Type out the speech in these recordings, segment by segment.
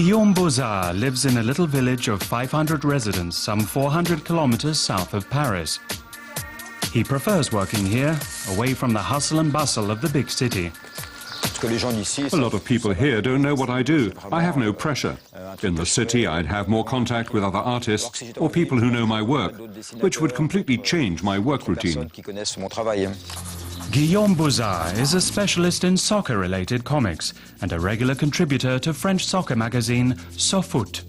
Guillaume Bozard lives in a little village of 500 residents, some 400 kilometers south of Paris. He prefers working here, away from the hustle and bustle of the big city. A lot of people here don't know what I do. I have no pressure. In the city, I'd have more contact with other artists or people who know my work, which would completely change my work routine. Guillaume Bozard is a specialist in soccer-related comics and a regular contributor to French soccer magazine SoFoot.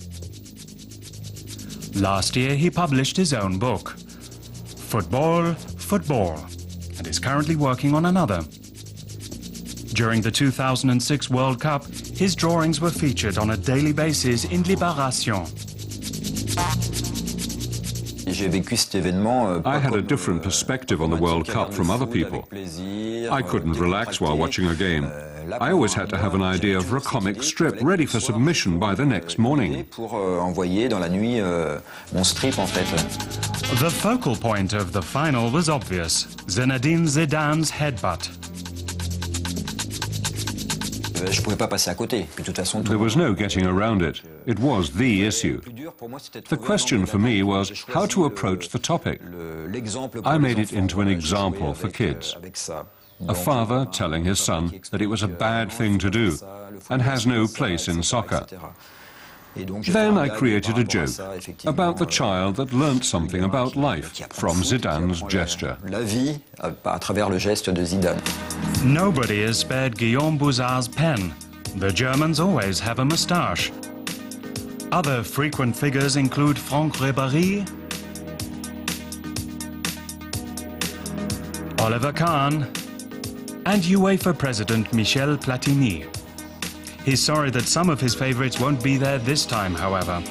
Last year, he published his own book, Football, Football, and is currently working on another. During the 2006 World Cup, his drawings were featured on a daily basis in Libération. I had a different perspective on the World Cup from other people. I couldn't relax while watching a game. I always had to have an idea for a comic strip ready for submission by the next morning. The focal point of the final was obvious: Zinedine Zidane's headbutt. There was no getting around it. It was the issue. The question for me was how to approach the topic. I made it into an example for kids. A father telling his son that it was a bad thing to do and has no place in soccer. Then I created a joke about the child that learnt something about life from Zidane's gesture. Nobody has spared Guillaume Bozard's pen. The Germans always have a moustache. Other frequent figures include Franck Ribéry, Oliver Kahn, and UEFA President Michel Platini. He's sorry that some of his favorites won't be there this time, however.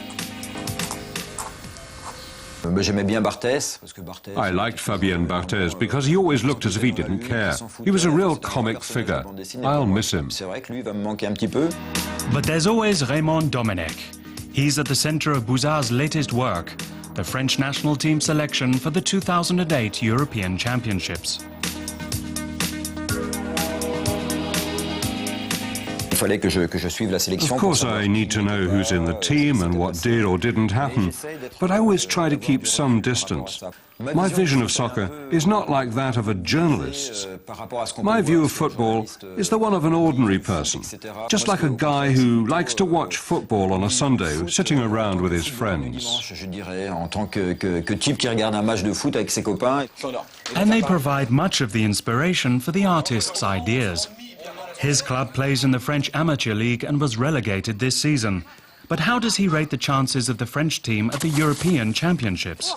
I liked Fabien Barthez because he always looked as if he didn't care. He was a real comic figure. I'll miss him. But there's always Raymond Domenech. He's at the center of Bozard's latest work, the French national team selection for the 2008 European Championships. Of course, I need to know who's in the team and what did or didn't happen, but I always try to keep some distance. My vision of soccer is not like that of a journalist's. My view of football is the one of an ordinary person, just like a guy who likes to watch football on a Sunday, sitting around with his friends. And they provide much of the inspiration for the artist's ideas. His club plays in the French Amateur League and was relegated this season. But how does he rate the chances of the French team at the European Championships?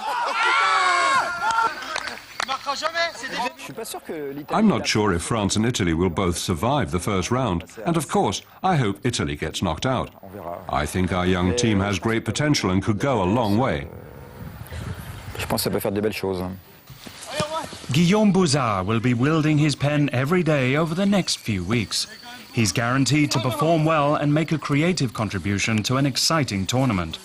I'm not sure if France and Italy will both survive the first round, and of course, I hope Italy gets knocked out. I think our young team has great potential and could go a long way. Guillaume Bozard will be wielding his pen every day over the next few weeks. He's guaranteed to perform well and make a creative contribution to an exciting tournament.